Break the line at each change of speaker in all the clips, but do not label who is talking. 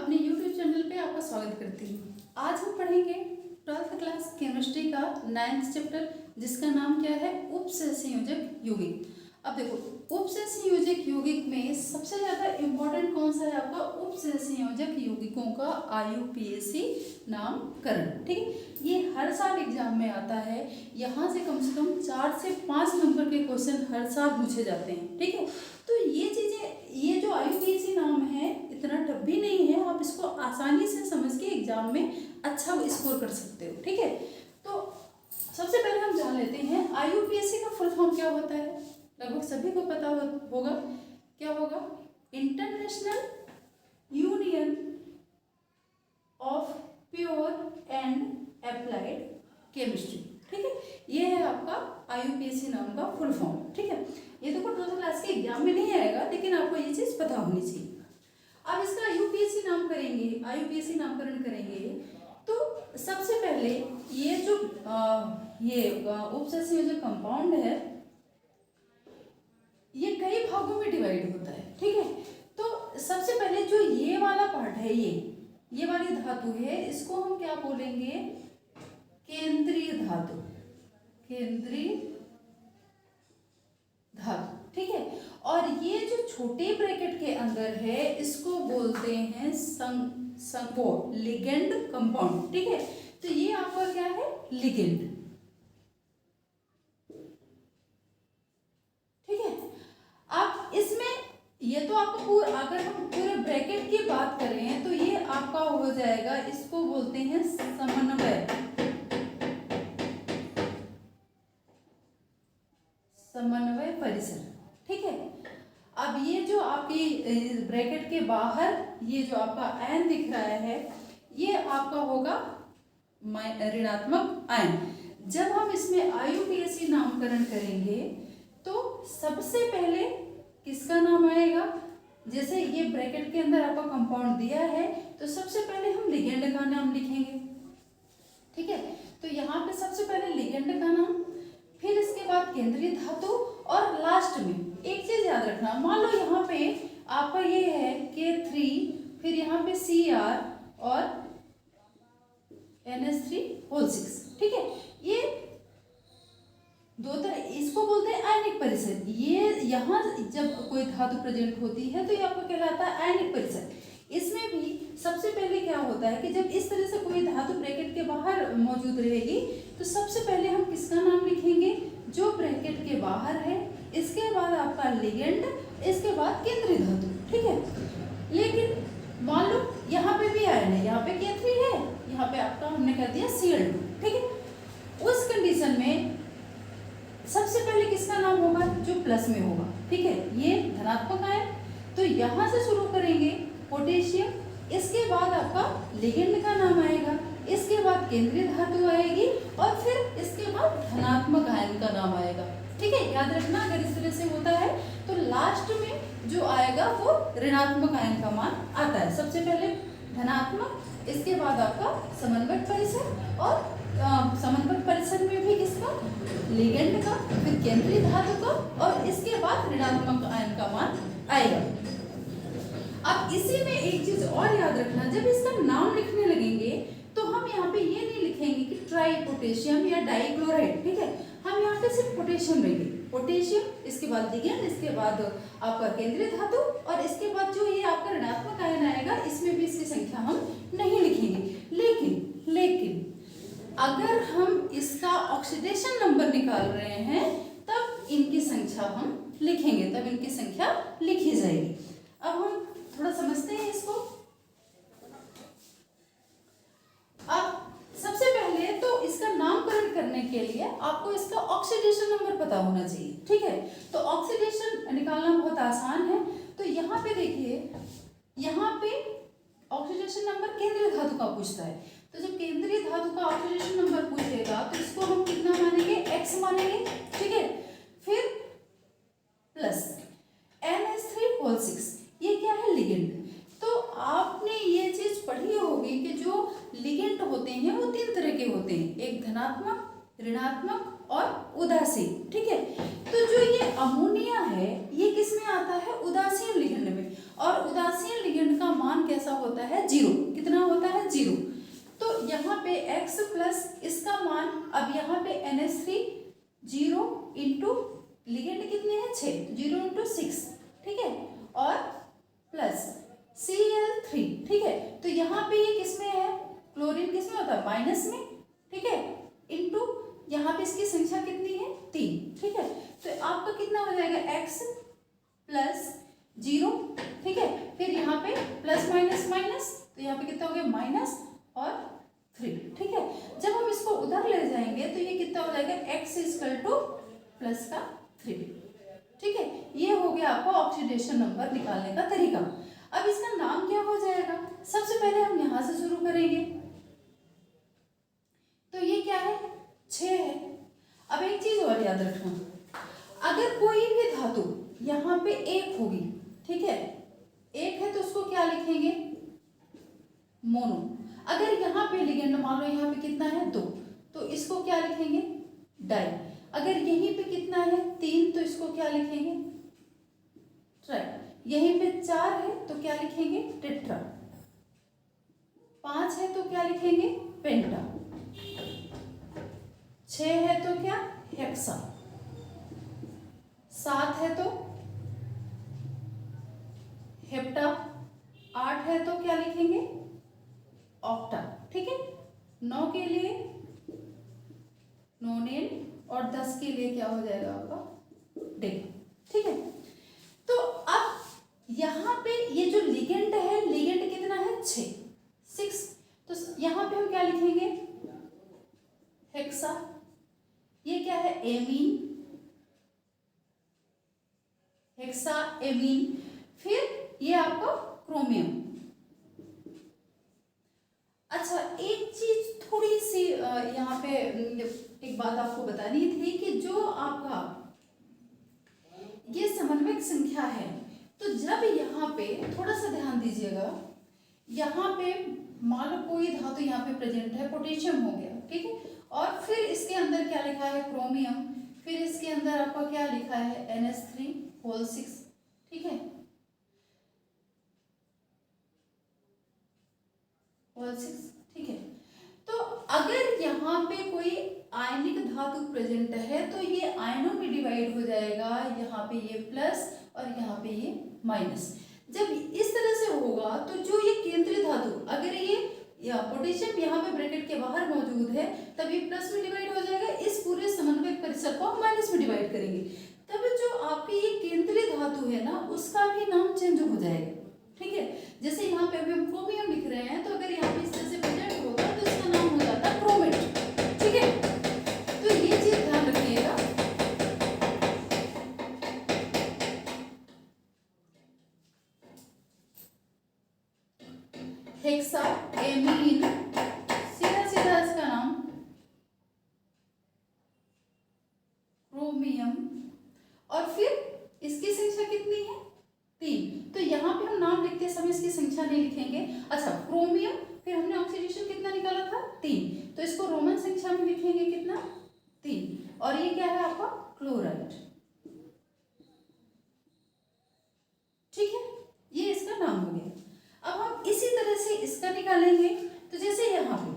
अपने YouTube channel पे आपका स्वागत करती हूँ। आज हम पढ़ेंगे 12th क्लास केमिस्ट्री का 9th चैप्टर, जिसका नाम क्या है, उपसंयोजक यौगिक। अब देखो, उपसंयोजक यौगिक में सबसे ज़्यादा इम्पोर्टेंट कौन सा है आपका, उपसंयोजक यौगिकों का IUPAC नामकरण। ठीक है, ये हर साल एग्जाम में आता है। यहाँ से कम 4 से 5 नंबर के क्वेश्चन हर साल पूछे जाते हैं। ठीक है, तो ये चीज़ें, ये जो IUPAC नाम है इतना टफ भी नहीं है, आप इसको आसानी से समझ के एग्जाम में अच्छा स्कोर कर सकते हो। ठीक है, तो सबसे पहले हम जान लेते हैं IUPAC का फुल फॉर्म क्या होता है। लगभग सभी को पता होगा, क्या होगा, international union of pure and applied chemistry. ठीक है, ये है आपका IUPAC नाम का फुल फॉर्म। ठीक है, ये देखो 12th क्लास के एग्जाम में नहीं आएगा, लेकिन आपको ये चीज़ पता होनी चाहिए। अब इसका IUPAC नामकरण करेंगे तो सबसे पहले ये जो उपसंयोजक कंपाउंड है, ये कई भागों में डिवाइड होता है। ठीक है, तो सबसे पहले जो ये वाला पार्ट है, ये वाली धातु है, इसको हम क्या बोलेंगे, केंद्रीय धातु। ठीक है, और ये जो छोटे ब्रैकेट के अंदर है, इसको बोलते हैं लिगेंड कंपाउंड। ठीक है, तो ये आपका क्या है, लिगेंड। ठीक है, अब इसमें ये तो आपको अगर हम पूरे ब्रैकेट की बात करें तो ये आपका हो जाएगा, इसको बोलते हैं समन्वय परिसर। ठीक है, अब ये जो आपकी ब्रैकेट के बाहर ये जो आपका आयन दिख रहा है, ये आपका होगा ऋणात्मक आयन। जब हम इसमें IUPAC नामकरण करेंगे तो सबसे पहले किसका नाम आएगा, जैसे ये ब्रैकेट के अंदर आपका कंपाउंड दिया है, तो सबसे पहले हम लिगेंड का नाम लिखेंगे। ठीक है, तो यहाँ पे सबसे पहले लिगेंड का नाम, फिर इसके बाद केंद्रीय धातु, और लास्ट में एक चीज याद रखना, मान लो यहाँ पे आपका ये है K3, फिर यहाँ पे Cr और NH3O6। ठीक है, ये दो तरह, इसको बोलते हैं आयनिक परिसर। ये यहाँ जब कोई धातु प्रेजेंट होती है तो ये आपको कहलाता है आयनिक परिसर। इसमें भी सबसे पहले क्या होता है कि जब इस तरह से कोई धातु ब्रैकेट के बाहर मौजूद रहेगी तो सबसे पहले हम किसका नाम लिखेंगे, जो ब्रैकेट के बाहर है, इसके बाद आपका लिगेंड, इसके बाद केंद्रीय धातु। ठीक है, लेकिन मान लो यहाँ पे भी आयन है, यहाँ पे K3 है, यहाँ पे आपका हमने कर दिया Cl2। ठीक है, उस कंडीशन में सबसे पहले किसका नाम होगा, जो प्लस में होगा। ठीक है, ये धनात्मक आयन, तो यहाँ से शुरू करेंगे पोटेशियम, इसके बाद आपका लिगेंड का नाम आएगा, इसके बाद केंद्रीय धातु आएगी, और फिर इसके बाद धनात्मक आयन का नाम आएगा। ठीक है, याद रखना, अगर इस तरह से होता है तो लास्ट में जो आएगा वो ऋणात्मक आयन का मान आता है। सबसे पहले धनात्मक, इसके बाद आपका समन्वय परिसर, और समन्वय परिसर में भी किसका, लिगेंड का, फिर केंद्रीय धातु का, और इसके बाद ऋणात्मक आयन का मान आएगा। अब इसी में एक चीज और याद रखना, जब इसका नाम लिखने लगेंगे तो हम यहाँ पे ये नहीं लिखेंगे कि ट्राई पोटेशियम या डाइक्लोराइड। ठीक है, हम यहाँ पे सिर्फ पोटेशियम लेंगे, पोटेशियम, इसके बाद लिगेंड, इसके बाद आपका केंद्रीय धातु, और इसके बाद जो ये आपका ऋणात्मक आयन आएगा, इसमें भी इसकी संख्या हम नहीं लिखेंगे। लेकिन अगर हम इसका ऑक्सीडेशन नंबर निकाल रहे हैं तब इनकी संख्या हम लिखेंगे, तब इनकी संख्या लिखी जाएगी। अब हम थोड़ा समझते हैं इसको। अब सबसे पहले तो इसका नामकरण करने के लिए आपको इसका ऑक्सीडेशन नंबर पता होना चाहिए। ठीक है, तो ऑक्सीडेशन निकालना बहुत आसान है। तो यहाँ पे देखिए, यहाँ पे ऑक्सीडेशन नंबर केंद्रीय धातु का पूछता है, तो जब केंद्रीय धातु का ऑक्सीडेशन नंबर पूछेगा तो इसको हम कितना मानेंगे, X मानेंगे। ठीक है, फिर प्लस NH3O6, ये क्या है, लिगेंड। तो आपने ये चीज पढ़ी होगी कि जो लिगेंड होते हैं वो 3 तरह के होते हैं, एक धनात्मक, ऋणात्मक और उदासीन। ठीक है, तो जो ये अमोनिया है ये किस में आता है, उदासीन लिगेंड में, और उदासीन लिगेंड का मान मान कैसा होता है, 0। कितना होता है, 0। तो यहाँ पे x प्लस इसका मान, अब यहाँ पे NH3 0 इंटू लिगेंड कितने हैं, 6, 0 इंटू 6, ठीक है, और प्लस Cl3, ठीक है। तो यहाँ पे ये किसमें है, क्लोरीन किसमें होता है, माइनस में, ठीक है, इंटू यहाँ पे इसकी संख्या कितनी है, 3, ठीक है। तो आपका कितना हो जाएगा, x प्लस 0, ठीक है, फिर यहाँ पे प्लस माइनस माइनस, तो यहाँ पे कितना हो गया, माइनस और 3, ठीक है। जब हम इसको उधर ले जाएंगे तो ये कितना हो जाएगा, x इक्वल टू प्लस का 3, ठीक है। ये हो गया आपको ऑक्सीडेशन नंबर निकालने का तरीका। अब इसका नाम क्या हो जाएगा, सबसे पहले हम यहाँ से शुरू करेंगे। तो ये क्या है, 6 है। अब एक चीज और याद रखना, अगर कोई भी धातु यहाँ पे 1 होगी, ठीक है, 1 है तो उसको क्या लिखेंगे, मोनो। अगर यहाँ पे लिगेंड मान लो यहाँ पे कितना है, 2, तो इसको क्या लिखेंगे, डाई। अगर यहीं पे कितना है, 3, तो इसको क्या लिखेंगे, ट्राई। यहीं पे 4 है तो क्या लिखेंगे, टेट्रा। 5 है तो क्या लिखेंगे, पेंटा। 6 है तो क्या, हेक्सा। 7 है तो हेप्टा। 8 है तो क्या लिखेंगे, ऑक्टा, ठीक है। 9 के लिए नोनेन और 10 के लिए क्या हो जाएगा आपका, डेका, ठीक है। तो अब यहाँ पे ये जो लिगेंड है, लिगेंड कितना है, 6, तो यहाँ पे हम क्या लिखेंगे, हेक्सा। ये क्या है, एमीन, हेक्सा एमीन। फिर ये आपका क्रोमियम। अच्छा, एक चीज थोड़ी सी यहाँ पे एक बात आपको बतानी थी कि जो आपका ये समन्वयक संख्या है, तो जब यहाँ पे थोड़ा सा ध्यान दीजिएगा, यहाँ पे मान लो कोई धातु यहाँ पे प्रेजेंट है, पोटेशियम हो गया, ठीक है, और फिर इसके अंदर क्या लिखा है, क्रोमियम, फिर इसके अंदर आपका क्या लिखा है, NH3 6, ठीक है, 6, ठीक है। तो अगर यहाँ पे कोई आयनिक धातु प्रेजेंट है तो ये आयनों में डिवाइड हो जाएगा, यहाँ पे ये प्लस और यहाँ पे ये माइनस। जब इस तरह से होगा तो जो ये केंद्रीय धातु, अगर ये पोटेशियम यहाँ पे ब्रैकेट के बाहर मौजूद है, तब ये प्लस में डिवाइड हो जाएगा, इस पूरे समन्वयक परिसर को हम माइनस में डिवाइड करेंगे, तब जो आपकी ये केंद्रीय धातु है ना, उसका भी नाम चेंज हो जाएगा, ठीक है। जैसे यहाँ पे अभी हम क्रोमियम लिख रहे हैं, तो अगर यहाँ पे इस तरह से प्रेजेंट होगा तो इसका नाम हो जाता है क्रोमेट, ठीक है। तो ये चीज ध्यान रखिएगा। हेक्सा एमीन, सीधा सीधा इसका नाम क्रोमियम, और फिर इसकी संख्या कितनी है, 3। तो यहाँ पे हम नाम लिखते समय इसकी संख्या नहीं लिखेंगे। अच्छा, क्रोमियम, फिर हमने ऑक्सीडेशन कितना निकाला था, 3, तो इसको रोमन संख्या में लिखेंगे कितना, 3। और ये क्या है आपका क्लोराइड, ठीक है, ये इसका नाम हो गया। अब हम इसी तरह से इसका निकालेंगे। तो जैसे यहाँ पे,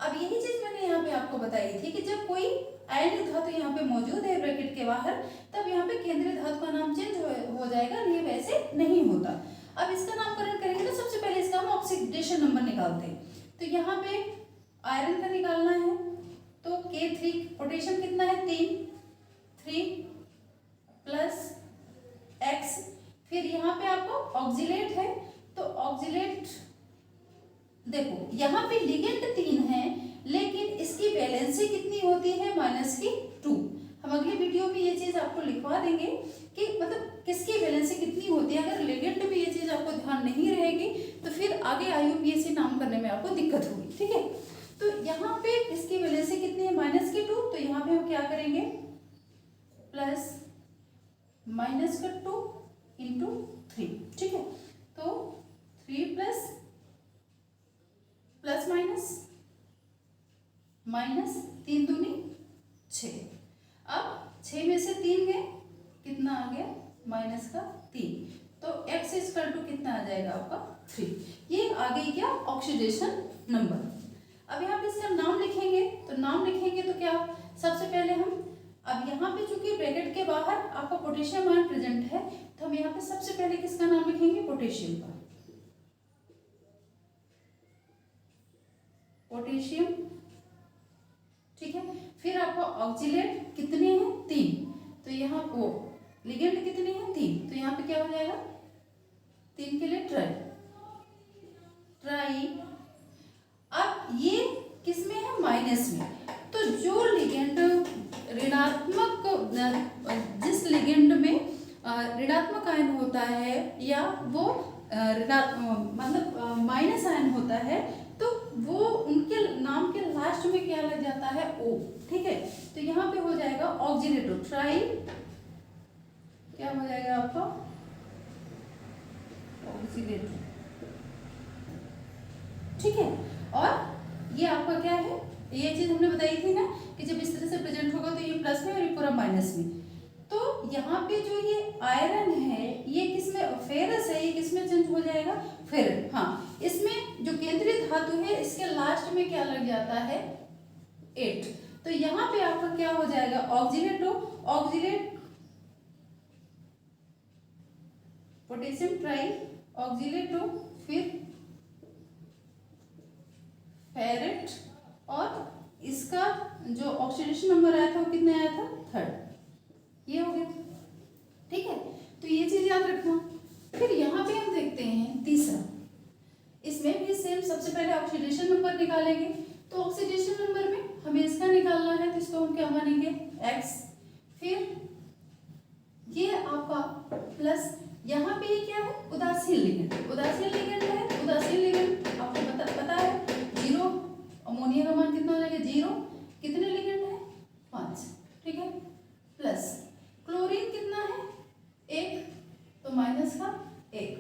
अब यही चीज मैंने यहाँ पे आपको बताई थी कि जब कोई आयनिक धातु यहाँ पे मौजूद है ब्रैकेट के बाहर, तब यहाँ पे केंद्रीय धातु का नाम चेंज हो जाएगा, ये वैसे नहीं होता। अब इसका नामकरण करेंगे तो सबसे पहले इसका हम ऑक्सीडेशन नंबर निकालते हैं। तो यहाँ पे आयरन का निकालना है, तो K3, पोटेशियम कितना है, 3 प्लस X। फिर यहाँ पे आपको ऑक्जिलेट है, तो ऑक्जिलेट देखो यहाँ पे लिगेंड 3 है, लेकिन इसकी वैलेंसी कितनी होती है, -2। हम अगले वीडियो में ये चीज आपको लिखवा देंगे कि मतलब किसकी वैलेंसी कितनी होती है। अगर लिगेंड में ये चीज आपको ध्यान नहीं रहेगी तो फिर आगे IUPAC नाम करने में आपको दिक्कत होगी, ठीक है। तो यहाँ पे इसकी वैलेंसी कितनी है, -2। तो यहाँ पे हम क्या करेंगे, प्लस -2 इंटू 3, ठीक है। तो 3 प्लस माइनस 3 दूनी 6। अब 6 में से 3 गए, कितना आ गया, -3। तो x इक्वल टू कितना आ जाएगा आपका 3। ये आ गई क्या ऑक्सीडेशन नंबर। अब यहाँ पे इसका नाम लिखेंगे, तो नाम लिखेंगे तो क्या, सबसे पहले हम, अब यहाँ पे चूंकि ब्रैकेट के बाहर आपका पोटेशियम आयन प्रेजेंट है, तो हम यहाँ पे सबसे पहले किसका नाम लिखेंगे, पोटेशियम का, पोटेशियम, ठीक है। फिर आपका ऑक्सीलेट कितने हैं, 3, तो यहाँ वो लिगेंड कितने हैं, 3, तो यहाँ पे क्या हो जाएगा, 3 के लिए ट्राई, ट्राई। अब ये किसमें है, माइनस में, तो जो लिगेंड ऋणात्मक, जिस लिगेंड में ऋणात्मक आयन होता है या वो मतलब माइनस आयन होता है, तो वो उनके नाम के लास्ट में क्या लग जाता है, ओ, ठीक है। तो यहाँ पे हो जाएगा ऑक्सीडेटो, ट्राई, क्या हो जाएगा आपका, ऑक्सीडेटो, ठीक है। और ये आपका क्या है, ये चीज हमने बताई थी ना कि जब इस तरह से प्रेजेंट होगा तो ये प्लस में और ये पूरा माइनस में। तो यहाँ पे जो ये आयरन है ये किसमें, फेरस है, ये किसमें चेंज हो जाएगा, फेरस, हाँ। इसमें जो केंद्रीय धातु है इसके लास्ट में क्या लग जाता है, 8, तो यहाँ पे आपका क्या हो जाएगा, ऑक्सीलेटो, ऑक्सीलेट, पोटेशियम ट्राई ऑक्सीलेटो, फिर फेरेट, और इसका जो ऑक्सीडेशन नंबर आया था वो कितना आया था, 3, ये हो गया, ठीक है। तो ये चीज याद रखना। फिर यहाँ पे हम देखते हैं तीसरा, इसमें भी सेम, सबसे पहले ऑक्सीडेशन नंबर निकालेंगे, तो ऑक्सीडेशन नंबर में हमें इसका निकालना है, तो इसको हम क्या मानेंगे, x, फिर ये आपका प्लस, यहाँ पे ये क्या है, उदासीन लिगेंड, उदासीन लिगेंड है, उदासीन लिगेंड आपको पता है, 0, अमोनिया का मान कितना हो जाएगा, 0, कितने लिगेंड है, 5, ठीक है, प्लस क्लोरीन कितना है, 1, तो माइनस का 1,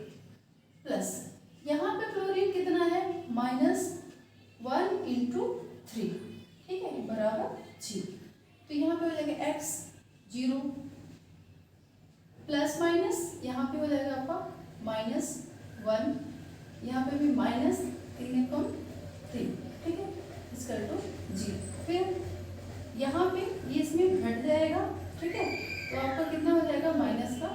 प्लस यहाँ पे क्लोरीन कितना है, -1 × 3, ठीक है, बराबर 0, तो यहाँ पे हो जाएगा x 0, प्लस माइनस यहाँ पे हो जाएगा आपका -1, यहाँ पे भी -3, ठीक है, इसका टू 0, फिर यहाँ पे ये इसमें घट जाएगा, ठीक है, तो आपका कितना हो जाएगा, -2,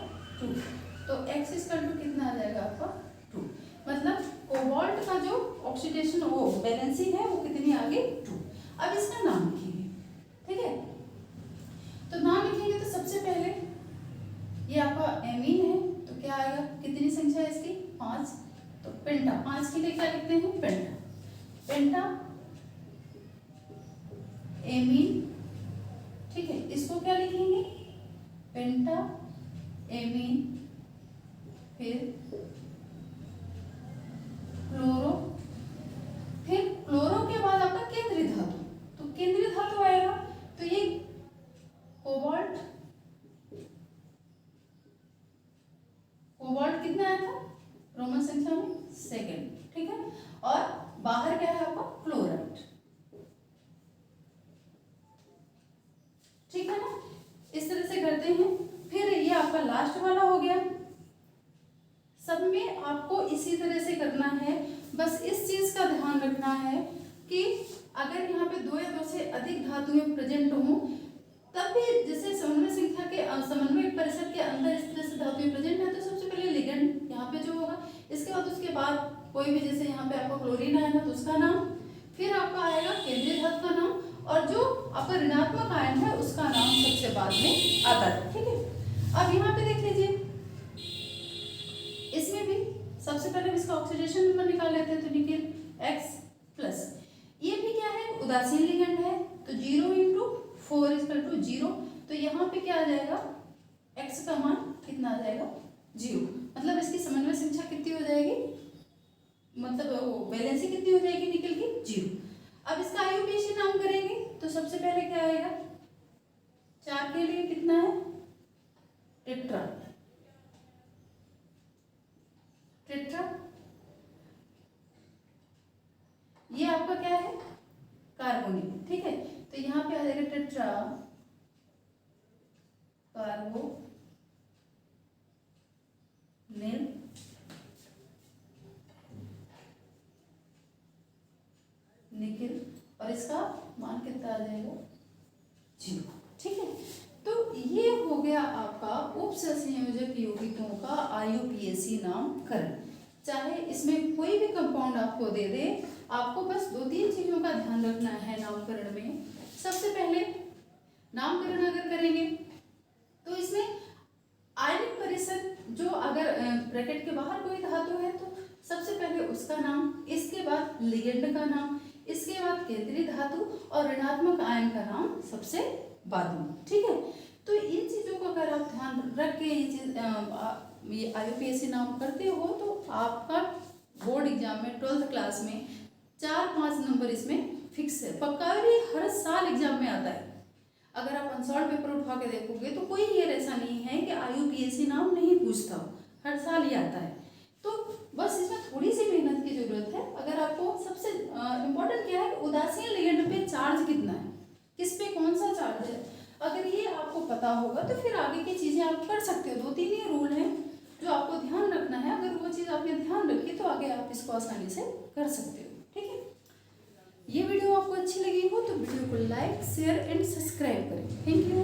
तो x इसका टू कितना आ जाएगा आपका 2, मतलब कोबाल्ट का जो ऑक्सीडेशन वो वैलेंसी है वो कितनी आ गई, 2। अब इसका नाम लिखेंगे, ठीक है, तो नाम लिखेंगे तो सबसे पहले ये आपका एमीन है, तो क्या आएगा, कितनी संख्या है इसकी, 5, तो पेंटा, 5 के लिए क्या लिखते हैं, पेंटा, पेंटा एमीन, ठीक है, इसको क्या लिखेंगे, पेंटा एमीन, फिर क्लोरो, फिर क्लोरो के बाद आपका केंद्रीय धातु, तो केंद्रीय धातु आएगा, तो ये कोबाल्ट, कोबाल्ट कितना आया था, रोमन संख्या में 2, ठीक है, और बाहर क्या है आपका, क्लोराइड, ठीक है ना, इस तरह से करते हैं। फिर ये आपका लास्ट वाला हो गया, सब में आपको इसी तरह से करना है, बस इस चीज का ध्यान रखना है कि अगर यहाँ पे 2 या 2 से अधिक धातुएं प्रेजेंट हों, तब भी जैसे समन्वय संख्या के समन्वय परिसर के अंदर इस तरह से धातुएं प्रेजेंट है, तो सबसे पहले लिगेंड यहाँ पे जो होगा, इसके बाद उसके बाद कोई भी, जैसे यहाँ पे आपका क्लोरीन आया ना तो उसका नाम, फिर आपका आएगा केंद्रीय धातु का नाम, और जो आपका ऋणात्मक आयन है उसका नाम सबसे बाद में आता है, ठीक है। अब यहाँ पे देख लीजिए, इसमें भी सबसे पहले इसका ऑक्सीडेशन नंबर निकाल लेते हैं, तो निकल x प्लस, ये भी क्या है, उदासीन लिगेंड है, तो 0 × 4 = 0, तो यहाँ पे क्या आ जाएगा, x का मान कितना आ जाएगा, 0, मतलब इसकी समन्वय संख्या कितनी हो जाएगी, मतलब वैलेंसी कितनी हो जाएगी निकल की, 0। अब इसका आयुपीएसी नाम करेंगे, तो सबसे पहले क्या आएगा, 4 के लिए कितना है, टेट्रा, टेट्रा, ये आपका क्या है, कार्बोनिल, ठीक है, तो यहाँ पे आ जाएगा टेट्रा कार्बोनिल, इसका मान कितना आ जाएगा 0। ठीक है, तो ये हो गया आपका उपसंयोजक यौगिकों का IUPAC नामकरण। चाहे इसमें कोई भी कंपाउंड आपको दे दे, आपको बस 2-3 चीजों का ध्यान रखना है नामकरण में। सबसे पहले नामकरण अगर करेंगे तो इसमें आयनिक परिसर, जो अगर ब्रैकेट के बाहर कोई धातु है तो सबसे पहले उसका नाम, इसके बाद लिगेंड का नाम, इसके बाद केंद्रीय धातु और ऋणात्मक आयन का नाम सबसे बाद में। ठीक है, तो इन चीजों को अगर आप ध्यान रख के ये IUPAC नाम करते हो तो आपका बोर्ड एग्जाम में 12th क्लास में 4-5 नंबर इसमें फिक्स है, पक्का है। हर साल एग्जाम में आता है। अगर आप अनसॉल्व पेपर उठा के देखोगे तो कोई ईयर ऐसा नहीं है कि IUPAC नाम नहीं पूछता हो, हर साल ही आता है। तो बस इसमें थोड़ी सी मेहनत की जरूरत है। अगर आपको सबसे इम्पोर्टेंट क्या है, उदासीन लिगेंड पे चार्ज कितना है, किस पे कौन सा चार्ज है, अगर ये आपको पता होगा तो फिर आगे की चीजें आप कर सकते हो। 2-3 ही रूल हैं जो आपको ध्यान रखना है। अगर वो चीज आपने ध्यान रखी तो आगे आप इसको आसानी से कर सकते हो। ठीक है, ये वीडियो आपको अच्छी लगी हो तो वीडियो को लाइक, शेयर एंड सब्सक्राइब करें। Thank you.